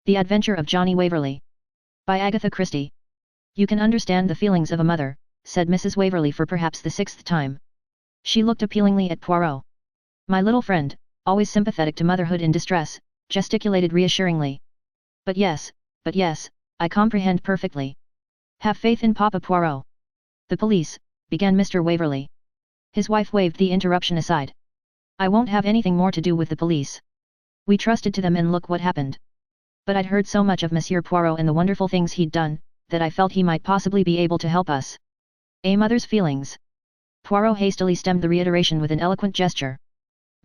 The Adventure of Johnnie Waverly. By Agatha Christie. You can understand the feelings of a mother, said Mrs. Waverly for perhaps the 6th time. She looked appealingly at Poirot. My little friend, always sympathetic to motherhood in distress, gesticulated reassuringly. But yes, I comprehend perfectly. Have faith in Papa Poirot. The police, began Mr. Waverly. His wife waved the interruption aside. I won't have anything more to do with the police. We trusted to them and look what happened. But I'd heard so much of Monsieur Poirot and the wonderful things he'd done, that I felt he might possibly be able to help us. A mother's feelings. Poirot hastily stemmed the reiteration with an eloquent gesture.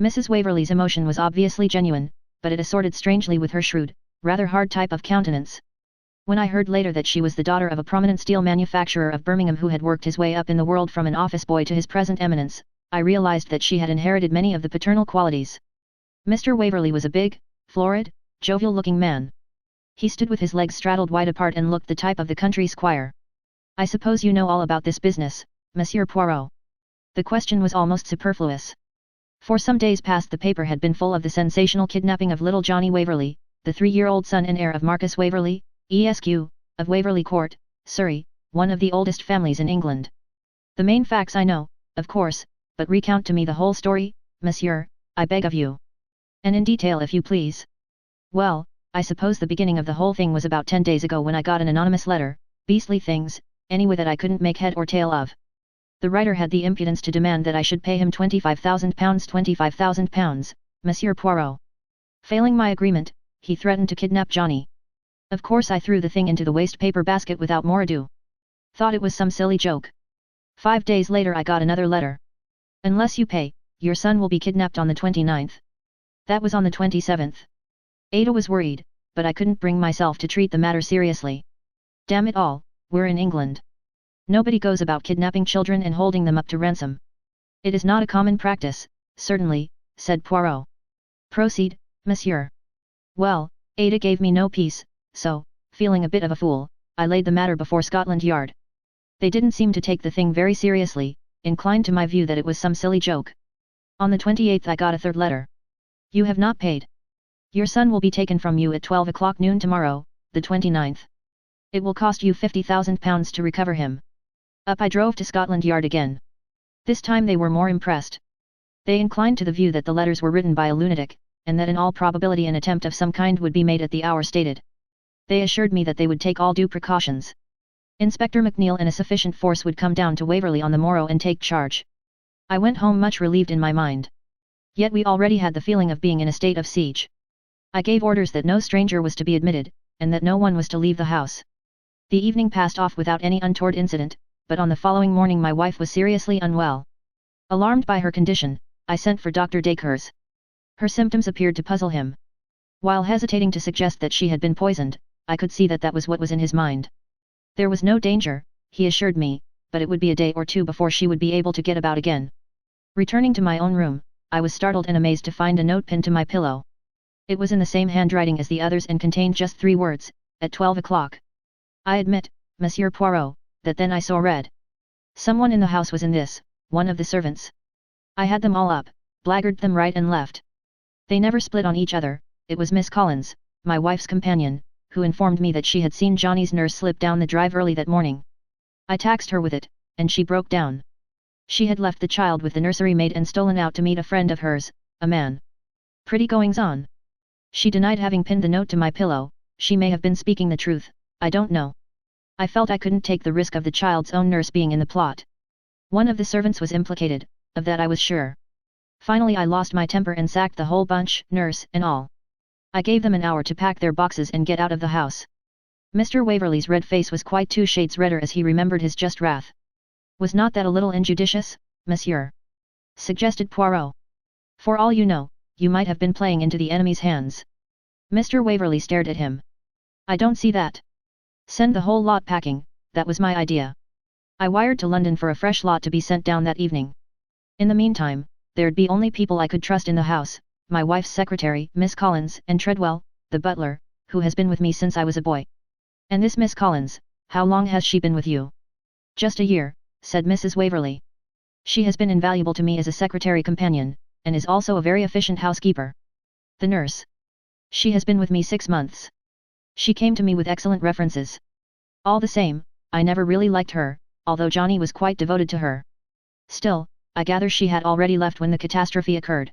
Mrs. Waverly's emotion was obviously genuine, but it assorted strangely with her shrewd, rather hard type of countenance. When I heard later that she was the daughter of a prominent steel manufacturer of Birmingham who had worked his way up in the world from an office boy to his present eminence, I realized that she had inherited many of the paternal qualities. Mr. Waverly was a big, florid, jovial-looking man. He stood with his legs straddled wide apart and looked the type of the country squire. I suppose you know all about this business, Monsieur Poirot. The question was almost superfluous. For some days past the paper had been full of the sensational kidnapping of little Johnnie Waverly, the 3-year-old son and heir of Marquis Waverly, Esq., of Waverly Court, Surrey, one of the oldest families in England. The main facts I know, of course, but recount to me the whole story, monsieur, I beg of you. And in detail if you please. Well, I suppose the beginning of the whole thing was about 10 days ago when I got an anonymous letter, beastly things, anyway that I couldn't make head or tail of. The writer had the impudence to demand that I should pay him £25,000, Monsieur Poirot. Failing my agreement, he threatened to kidnap Johnnie. Of course I threw the thing into the waste paper basket without more ado. Thought it was some silly joke. 5 days later I got another letter. Unless you pay, your son will be kidnapped on the 29th. That was on the 27th. Ada was worried, but I couldn't bring myself to treat the matter seriously. Damn it all, we're in England. Nobody goes about kidnapping children and holding them up to ransom. It is not a common practice, certainly, said Poirot. Proceed, monsieur. Well, Ada gave me no peace, so, feeling a bit of a fool, I laid the matter before Scotland Yard. They didn't seem to take the thing very seriously, inclined to my view that it was some silly joke. On the 28th I got a third letter. You have not paid. Your son will be taken from you at 12 o'clock noon tomorrow, the 29th. It will cost you £50,000 to recover him. Up I drove to Scotland Yard again. This time they were more impressed. They inclined to the view that the letters were written by a lunatic, and that in all probability an attempt of some kind would be made at the hour stated. They assured me that they would take all due precautions. Inspector McNeil and a sufficient force would come down to Waverly on the morrow and take charge. I went home much relieved in my mind. Yet we already had the feeling of being in a state of siege. I gave orders that no stranger was to be admitted, and that no one was to leave the house. The evening passed off without any untoward incident, but on the following morning my wife was seriously unwell. Alarmed by her condition, I sent for Dr. Dacres. Her symptoms appeared to puzzle him. While hesitating to suggest that she had been poisoned, I could see that that was what was in his mind. There was no danger, he assured me, but it would be a day or two before she would be able to get about again. Returning to my own room, I was startled and amazed to find a note pinned to my pillow. It was in the same handwriting as the others and contained just 3 words, at 12 o'clock. I admit, Monsieur Poirot, that then I saw red. Someone in the house was in this, one of the servants. I had them all up, blackguarded them right and left. They never split on each other. It was Miss Collins, my wife's companion, who informed me that she had seen Johnnie's nurse slip down the drive early that morning. I taxed her with it, and she broke down. She had left the child with the nursery maid and stolen out to meet a friend of hers, a man. Pretty goings-on. She denied having pinned the note to my pillow. She may have been speaking the truth, I don't know. I felt I couldn't take the risk of the child's own nurse being in the plot. One of the servants was implicated, of that I was sure. Finally I lost my temper and sacked the whole bunch, nurse and all. I gave them an hour to pack their boxes and get out of the house. Mr. Waverly's red face was quite 2 shades redder as he remembered his just wrath. Was not that a little injudicious, monsieur? Suggested Poirot. For all you know, you might have been playing into the enemy's hands. Mr. Waverly stared at him. I don't see that. Send the whole lot packing, that was my idea. I wired to London for a fresh lot to be sent down that evening. In the meantime, there'd be only people I could trust in the house, my wife's secretary, Miss Collins, and Treadwell, the butler, who has been with me since I was a boy. And this Miss Collins, how long has she been with you? Just a year, said Mrs. Waverly. She has been invaluable to me as a secretary companion, and is also a very efficient housekeeper. The nurse. She has been with me 6 months. She came to me with excellent references. All the same, I never really liked her, although Johnnie was quite devoted to her. Still, I gather she had already left when the catastrophe occurred.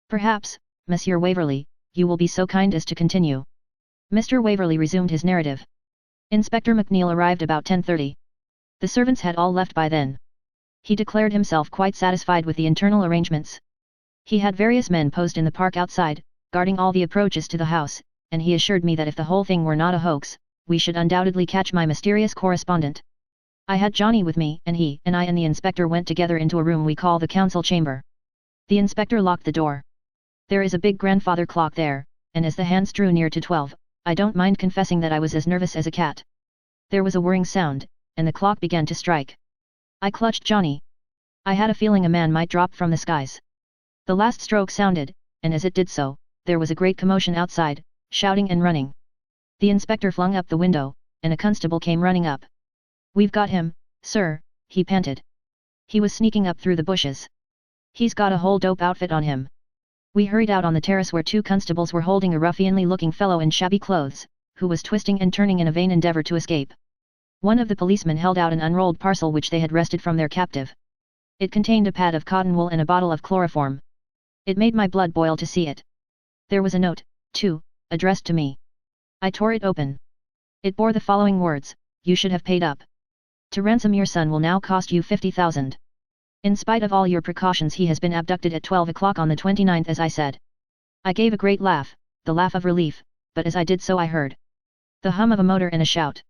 Perhaps, Monsieur Waverly, you will be so kind as to continue. Mr. Waverly resumed his narrative. Inspector McNeil arrived about 10:30. The servants had all left by then. He declared himself quite satisfied with the internal arrangements. He had various men posted in the park outside, guarding all the approaches to the house, and he assured me that if the whole thing were not a hoax, we should undoubtedly catch my mysterious correspondent. I had Johnnie with me, and he and I and the inspector went together into a room we call the council chamber. The inspector locked the door. There is a big grandfather clock there, and as the hands drew near to 12, I don't mind confessing that I was as nervous as a cat. There was a whirring sound, and the clock began to strike. I clutched Johnnie. I had a feeling a man might drop from the skies. The last stroke sounded, and as it did so, there was a great commotion outside, shouting and running. The inspector flung up the window, and a constable came running up. "We've got him, sir," he panted. "He was sneaking up through the bushes. He's got a whole dope outfit on him." We hurried out on the terrace where two constables were holding a ruffianly-looking fellow in shabby clothes, who was twisting and turning in a vain endeavour to escape. One of the policemen held out an unrolled parcel which they had wrested from their captive. It contained a pad of cotton wool and a bottle of chloroform. It made my blood boil to see it. There was a note, too, addressed to me. I tore it open. It bore the following words: "You should have paid up. To ransom your son will now cost you 50,000. In spite of all your precautions he has been abducted at 12 o'clock on the 29th as I said." I gave a great laugh, the laugh of relief, but as I did so I heard the hum of a motor and a shout.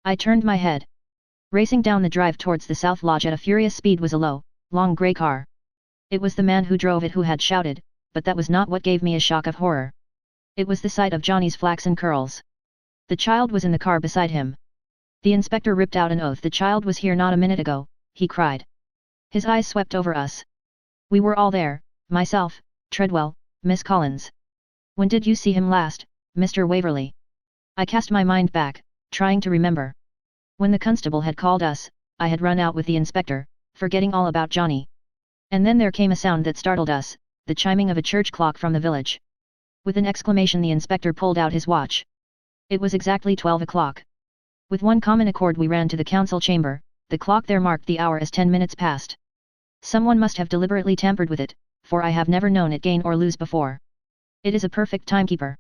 I turned my head. Racing down the drive towards the South Lodge at a furious speed was a low, long grey car. It was the man who drove it who had shouted, but that was not what gave me a shock of horror. It was the sight of Johnnie's flaxen curls. The child was in the car beside him. The inspector ripped out an oath. "The child was here not a minute ago," he cried. His eyes swept over us. We were all there, myself, Treadwell, Miss Collins. "When did you see him last, Mr. Waverly?" I cast my mind back, trying to remember. When the constable had called us, I had run out with the inspector, forgetting all about Johnnie. And then there came a sound that startled us, the chiming of a church clock from the village. With an exclamation the inspector pulled out his watch. It was exactly 12 o'clock. With one common accord we ran to the council chamber. The clock there marked the hour as 10 minutes past. Someone must have deliberately tampered with it, for I have never known it gain or lose before. It is a perfect timekeeper.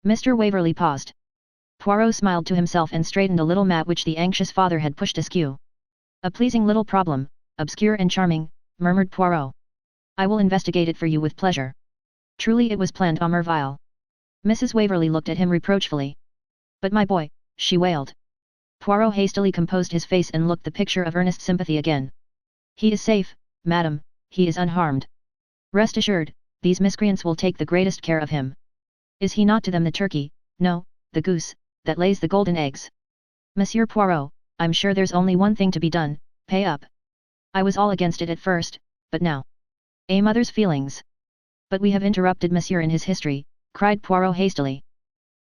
Mr. Waverly paused. Poirot smiled to himself and straightened a little mat which the anxious father had pushed askew. "A pleasing little problem, obscure and charming," murmured Poirot. "I will investigate it for you with pleasure. Truly it was planned à merveille." Mrs. Waverly looked at him reproachfully. "But my boy," she wailed. Poirot hastily composed his face and looked the picture of earnest sympathy again. "He is safe, madam, he is unharmed. Rest assured, these miscreants will take the greatest care of him. Is he not to them the turkey, no, the goose, that lays the golden eggs? Monsieur Poirot, I'm sure there's only one thing to be done, pay up. I was all against it at first, but now. A mother's feelings." "But we have interrupted Monsieur in his history," cried Poirot hastily.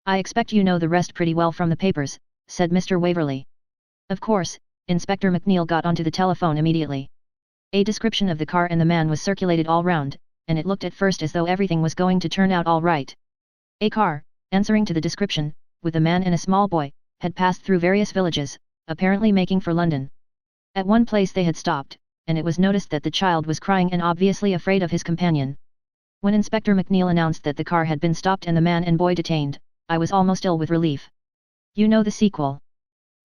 "I expect you know the rest pretty well from the papers," said Mr. Waverly. Of course, Inspector McNeil got onto the telephone immediately. A description of the car and the man was circulated all round, and it looked at first as though everything was going to turn out all right. A car, answering to the description, with a man and a small boy, had passed through various villages, apparently making for London. At one place they had stopped, and it was noticed that the child was crying and obviously afraid of his companion. When Inspector McNeil announced that the car had been stopped and the man and boy detained, I was almost ill with relief. You know the sequel.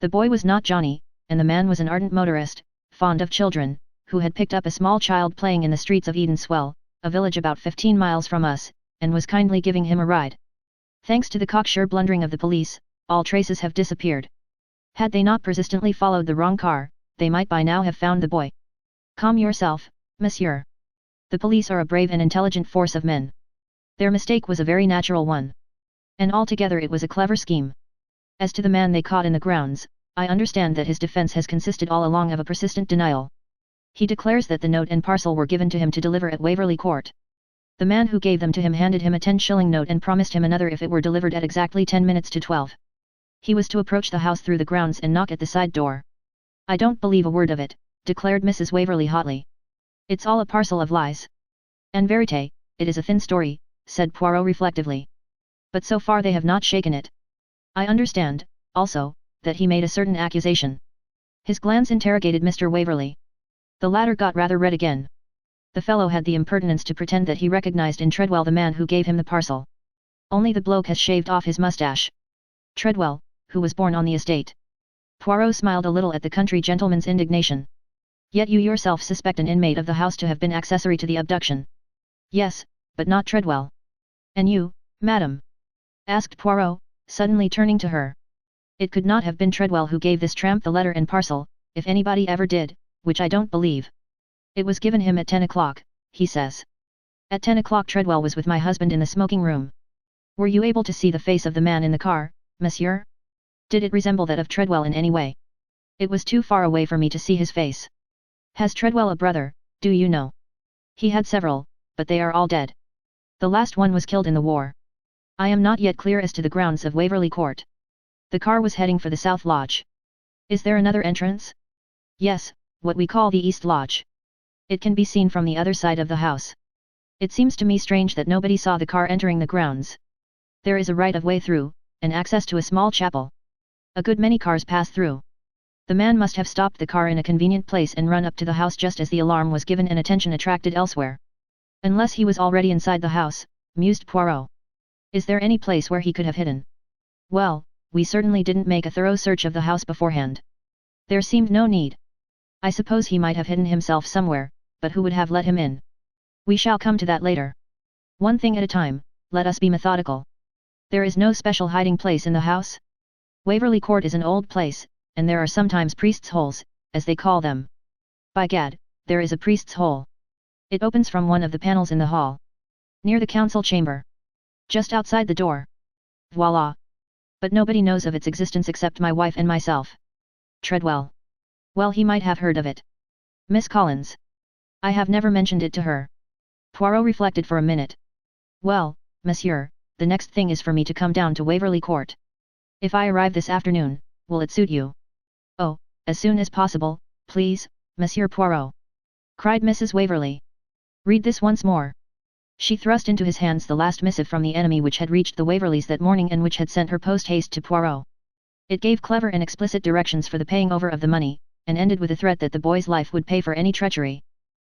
The boy was not Johnnie, and the man was an ardent motorist, fond of children, who had picked up a small child playing in the streets of Edenswell, a village about 15 miles from us, and was kindly giving him a ride. Thanks to the cocksure blundering of the police, all traces have disappeared. Had they not persistently followed the wrong car, they might by now have found the boy. Calm yourself, monsieur. The police are a brave and intelligent force of men. Their mistake was a very natural one. And altogether it was a clever scheme. As to the man they caught in the grounds, I understand that his defense has consisted all along of a persistent denial. He declares that the note and parcel were given to him to deliver at Waverly Court. The man who gave them to him handed him a 10-shilling note and promised him another if it were delivered at exactly 10 minutes to 12. He was to approach the house through the grounds and knock at the side door. "I don't believe a word of it," declared Mrs. Waverly hotly. "It's all a parcel of lies." "En vérité, it is a thin story," said Poirot reflectively. "But so far they have not shaken it. I understand, also, that he made a certain accusation. His glance interrogated Mr. Waverly. The latter got rather red again. The fellow had the impertinence to pretend that he recognized in Treadwell the man who gave him the parcel. Only the bloke has shaved off his mustache. Treadwell, who was born on the estate. Poirot smiled a little at the country gentleman's indignation. Yet you yourself suspect an inmate of the house to have been accessory to the abduction. Yes, but not Treadwell. And you, madam? Asked Poirot, suddenly turning to her. It could not have been Treadwell who gave this tramp the letter and parcel, if anybody ever did, which I don't believe. It was given him at 10 o'clock, he says. At 10 o'clock Treadwell was with my husband in the smoking room. Were you able to see the face of the man in the car, monsieur? Did it resemble that of Treadwell in any way? It was too far away for me to see his face. Has Treadwell a brother, do you know? He had several, but they are all dead. The last one was killed in the war. I am not yet clear as to the grounds of Waverly Court. The car was heading for the South Lodge. Is there another entrance? Yes, what we call the East Lodge. It can be seen from the other side of the house. It seems to me strange that nobody saw the car entering the grounds. There is a right-of-way through, and access to a small chapel. A good many cars pass through. The man must have stopped the car in a convenient place and run up to the house just as the alarm was given and attention attracted elsewhere. Unless he was already inside the house, mused Poirot. Is there any place where he could have hidden? Well, we certainly didn't make a thorough search of the house beforehand. There seemed no need. I suppose he might have hidden himself somewhere, but who would have let him in? We shall come to that later. One thing at a time, let us be methodical. There is no special hiding place in the house? Waverly Court is an old place, and there are sometimes priests' holes, as they call them. By gad, there is a priest's hole. It opens from one of the panels in the hall. Near the council chamber. Just outside the door. Voila! But nobody knows of its existence except my wife and myself. Treadwell. Well, he might have heard of it. Miss Collins. I have never mentioned it to her. Poirot reflected for a minute. Well, monsieur, the next thing is for me to come down to Waverly Court. If I arrive this afternoon, will it suit you? Oh, as soon as possible, please, Monsieur Poirot. Cried Mrs. Waverly. Read this once more. She thrust into his hands the last missive from the enemy which had reached the Waverleys that morning and which had sent her post-haste to Poirot. It gave clever and explicit directions for the paying over of the money, and ended with a threat that the boy's life would pay for any treachery.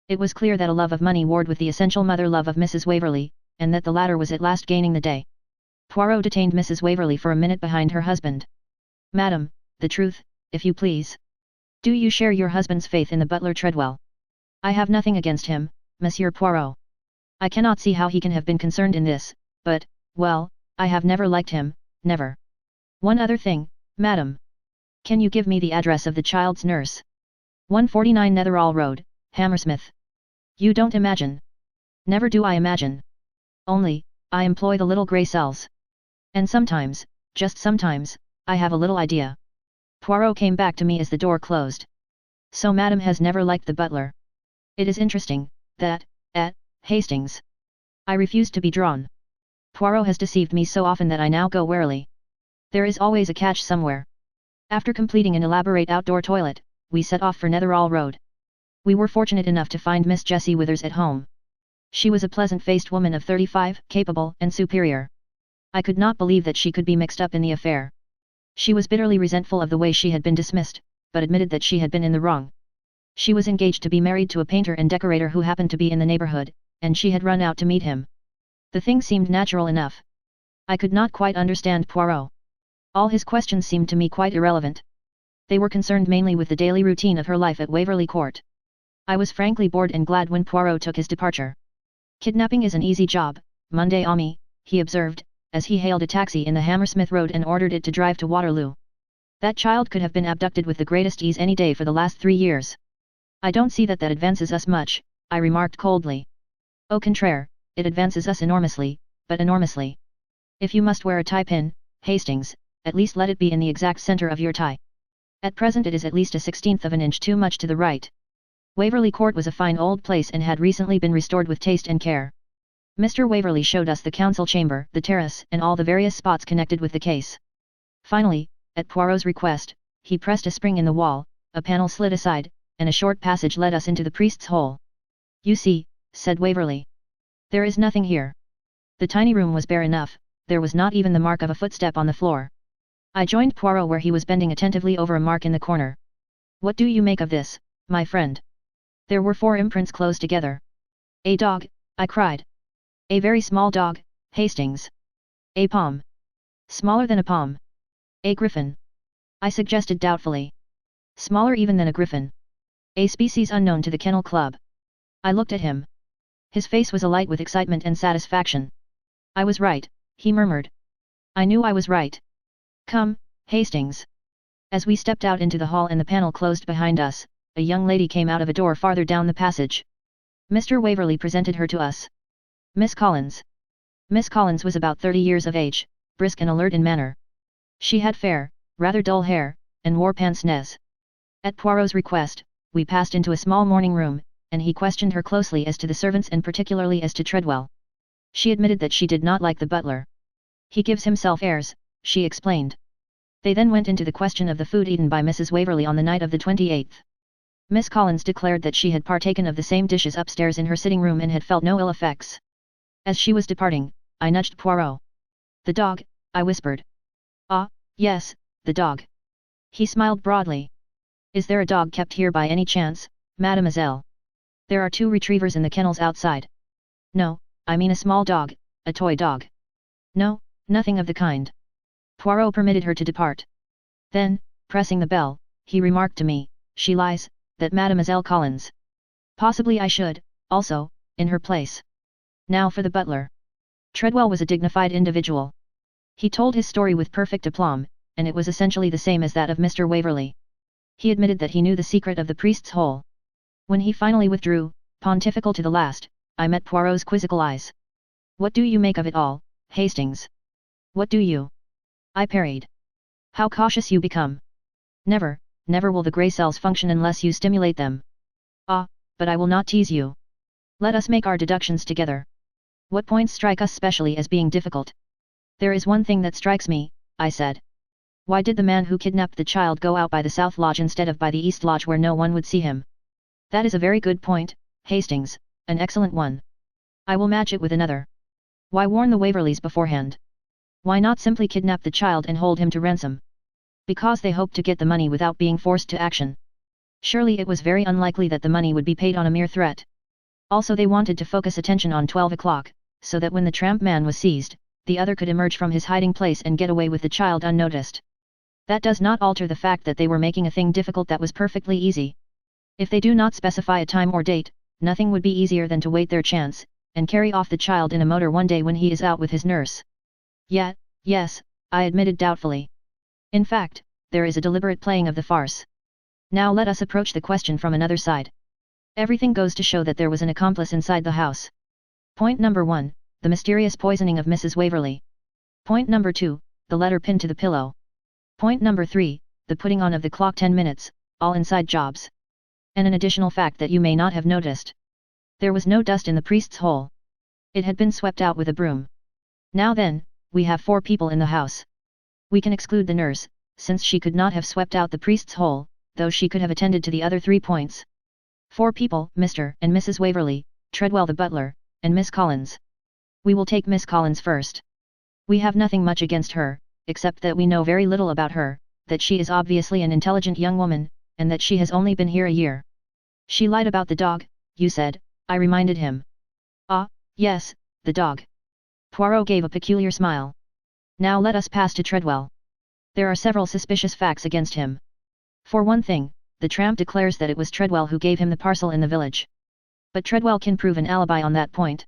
It was clear that a love of money warred with the essential mother love of Mrs. Waverly, and that the latter was at last gaining the day. Poirot detained Mrs. Waverly for a minute behind her husband. Madam, the truth, if you please. Do you share your husband's faith in the butler Treadwell? I have nothing against him, Monsieur Poirot. I cannot see how he can have been concerned in this, but, well, I have never liked him, never. One other thing, madam. Can you give me the address of the child's nurse? 149 Netherall Road, Hammersmith. You don't imagine. Never do I imagine. Only, I employ the little grey cells. And sometimes, just sometimes, I have a little idea. Poirot came back to me as the door closed. So madam has never liked the butler. It is interesting, that, at Hastings, I refused to be drawn. Poirot has deceived me so often that I now go warily. There is always a catch somewhere. After completing an elaborate outdoor toilet, we set off for Netherall Road. We were fortunate enough to find Miss Jessie Withers at home. She was a pleasant-faced woman of 35, capable and superior. I could not believe that she could be mixed up in the affair. She was bitterly resentful of the way she had been dismissed, but admitted that she had been in the wrong. She was engaged to be married to a painter and decorator who happened to be in the neighborhood, and she had run out to meet him. The thing seemed natural enough. I could not quite understand Poirot. All his questions seemed to me quite irrelevant. They were concerned mainly with the daily routine of her life at Waverly Court. I was frankly bored and glad when Poirot took his departure. Kidnapping is an easy job, Monday Ami, he observed, as he hailed a taxi in the Hammersmith Road and ordered it to drive to Waterloo. That child could have been abducted with the greatest ease any day for the last 3 years. I don't see that advances us much, I remarked coldly. Au contraire, it advances us enormously, but enormously. If you must wear a tie pin, Hastings, at least let it be in the exact center of your tie. At present it is at least a 1/16 of an inch too much to the right. Waverly Court was a fine old place and had recently been restored with taste and care. Mr. Waverly showed us the council chamber, the terrace, and all the various spots connected with the case. Finally, at Poirot's request, he pressed a spring in the wall, a panel slid aside, and a short passage led us into the priest's hole. You see, said Waverly. There is nothing here. The tiny room was bare enough, there was not even the mark of a footstep on the floor. I joined Poirot where he was bending attentively over a mark in the corner. What do you make of this, my friend? There were 4 imprints close together. A dog, I cried. A very small dog, Hastings. A palm. Smaller than a palm. A griffin. I suggested doubtfully. Smaller even than a griffin. A species unknown to the Kennel Club. I looked at him. His face was alight with excitement and satisfaction. I was right, he murmured. I knew I was right. Come, Hastings. As we stepped out into the hall and the panel closed behind us, a young lady came out of a door farther down the passage. Mr. Waverly presented her to us. Miss Collins. Miss Collins was about 30 years of age, brisk and alert in manner. She had fair, rather dull hair, and wore pince-nez. At Poirot's request, we passed into a small morning room, and he questioned her closely as to the servants and particularly as to Treadwell. She admitted that she did not like the butler. He gives himself airs, she explained. They then went into the question of the food eaten by Mrs. Waverly on the night of the 28th. Miss Collins declared that she had partaken of the same dishes upstairs in her sitting room and had felt no ill effects. As she was departing, I nudged Poirot. The dog, I whispered. Ah, yes, the dog. He smiled broadly. Is there a dog kept here by any chance, mademoiselle? There are 2 retrievers in the kennels outside. No, I mean a small dog, a toy dog. No, nothing of the kind. Poirot permitted her to depart. Then, pressing the bell, he remarked to me, she lies, that Mademoiselle Collins. Possibly I should, also, in her place. Now for the butler. Treadwell was a dignified individual. He told his story with perfect aplomb, and it was essentially the same as that of Mr. Waverly. He admitted that he knew the secret of the priest's hole. When he finally withdrew, pontifical to the last, I met Poirot's quizzical eyes. What do you make of it all, Hastings? What do you? I parried. How cautious you become. Never, never will the grey cells function unless you stimulate them. Ah, but I will not tease you. Let us make our deductions together. What points strike us specially as being difficult? There is one thing that strikes me, I said. Why did the man who kidnapped the child go out by the South Lodge instead of by the East Lodge where no one would see him? That is a very good point, Hastings, an excellent one. I will match it with another. Why warn the Waverleys beforehand? Why not simply kidnap the child and hold him to ransom? Because they hoped to get the money without being forced to action. Surely it was very unlikely that the money would be paid on a mere threat. Also they wanted to focus attention on 12 o'clock, so that when the tramp man was seized, the other could emerge from his hiding place and get away with the child unnoticed. That does not alter the fact that they were making a thing difficult that was perfectly easy. If they do not specify a time or date, nothing would be easier than to wait their chance, and carry off the child in a motor one day when he is out with his nurse. Yet, yes, I admitted doubtfully. In fact, there is a deliberate playing of the farce. Now let us approach the question from another side. Everything goes to show that there was an accomplice inside the house. Point number 1, the mysterious poisoning of Mrs. Waverly. Point number 2, the letter pinned to the pillow. Point number 3, the putting on of the clock 10 minutes, all inside jobs. And an additional fact that you may not have noticed. There was no dust in the priest's hole. It had been swept out with a broom. Now then, we have 4 people in the house. We can exclude the nurse, since she could not have swept out the priest's hole, though she could have attended to the other 3 points. 4 people, Mr. and Mrs. Waverly, Treadwell the butler, and Miss Collins. We will take Miss Collins first. We have nothing much against her, except that we know very little about her, that she is obviously an intelligent young woman, and that she has only been here a year. She lied about the dog, you said, I reminded him. Ah, yes, the dog. Poirot gave a peculiar smile. Now let us pass to Treadwell. There are several suspicious facts against him. For one thing, the tramp declares that it was Treadwell who gave him the parcel in the village. But Treadwell can prove an alibi on that point.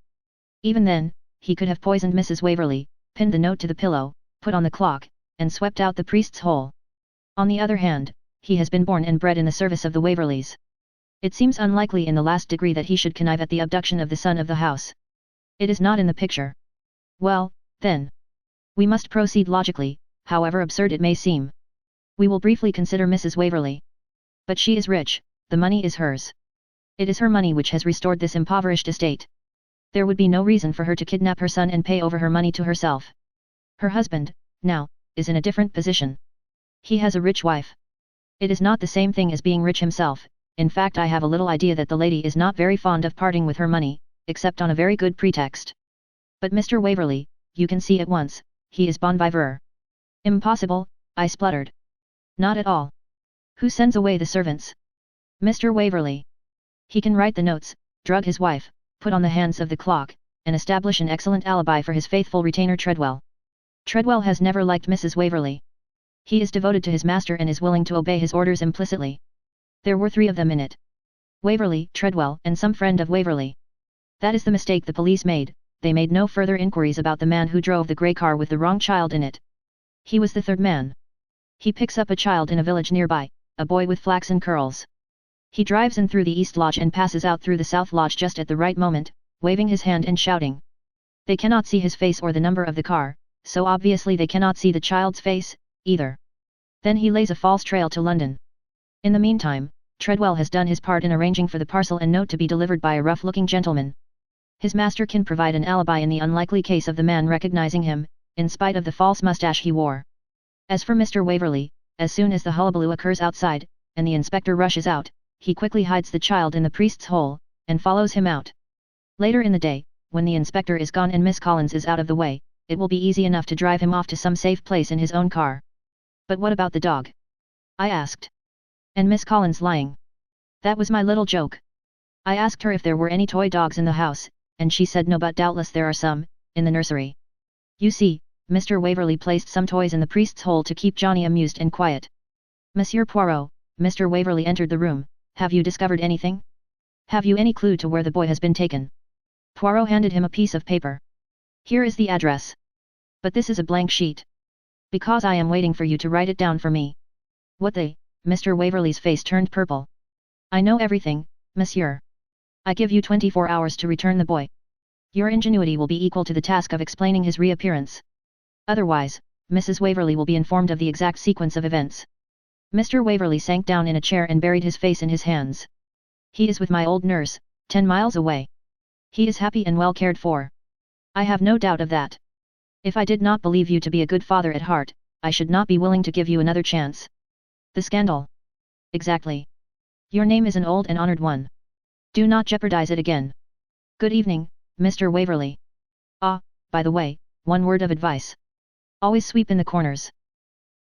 Even then, he could have poisoned Mrs. Waverly, pinned the note to the pillow, put on the clock, and swept out the priest's hole. On the other hand, he has been born and bred in the service of the Waverleys. It seems unlikely in the last degree that he should connive at the abduction of the son of the house. It is not in the picture. Well, then. We must proceed logically, however absurd it may seem. We will briefly consider Mrs. Waverly. But she is rich, the money is hers. It is her money which has restored this impoverished estate. There would be no reason for her to kidnap her son and pay over her money to herself. Her husband, now, is in a different position. He has a rich wife. It is not the same thing as being rich himself. In fact, I have a little idea that the lady is not very fond of parting with her money, except on a very good pretext. But Mr. Waverly, you can see at once, he is bon viveur. Impossible, I spluttered. Not at all. Who sends away the servants? Mr. Waverly. He can write the notes, drug his wife, put on the hands of the clock, and establish an excellent alibi for his faithful retainer Treadwell. Treadwell has never liked Mrs. Waverly. He is devoted to his master and is willing to obey his orders implicitly. There were 3 of them in it. Waverly, Treadwell, and some friend of Waverly. That is the mistake the police made. They made no further inquiries about the man who drove the grey car with the wrong child in it. He was the 3rd man. He picks up a child in a village nearby, a boy with flaxen curls. He drives in through the East Lodge and passes out through the South Lodge just at the right moment, waving his hand and shouting. They cannot see his face or the number of the car, so obviously they cannot see the child's face, either. Then he lays a false trail to London. In the meantime, Treadwell has done his part in arranging for the parcel and note to be delivered by a rough-looking gentleman. His master can provide an alibi in the unlikely case of the man recognizing him, in spite of the false mustache he wore. As for Mr. Waverly, as soon as the hullabaloo occurs outside, and the inspector rushes out, he quickly hides the child in the priest's hole, and follows him out. Later in the day, when the inspector is gone and Miss Collins is out of the way, it will be easy enough to drive him off to some safe place in his own car. But what about the dog? I asked. And Miss Collins lying? That was my little joke. I asked her if there were any toy dogs in the house, and she said no, but doubtless there are some, in the nursery. You see, Mr. Waverly placed some toys in the priest's hole to keep Johnny amused and quiet. Monsieur Poirot, Mr. Waverly entered the room. Have you discovered anything? Have you any clue to where the boy has been taken? Poirot handed him a piece of paper. Here is the address. But this is a blank sheet. Because I am waiting for you to write it down for me. What the? Mr. Waverly's face turned purple. I know everything, monsieur. I give you 24 hours to return the boy. Your ingenuity will be equal to the task of explaining his reappearance. Otherwise, Mrs. Waverly will be informed of the exact sequence of events. Mr. Waverly sank down in a chair and buried his face in his hands. He is with my old nurse, 10 miles away. He is happy and well cared for. I have no doubt of that. If I did not believe you to be a good father at heart, I should not be willing to give you another chance. The scandal. Exactly. Your name is an old and honored one. Do not jeopardize it again. Good evening, Mr. Waverly. Ah, by the way, one word of advice. Always sweep in the corners.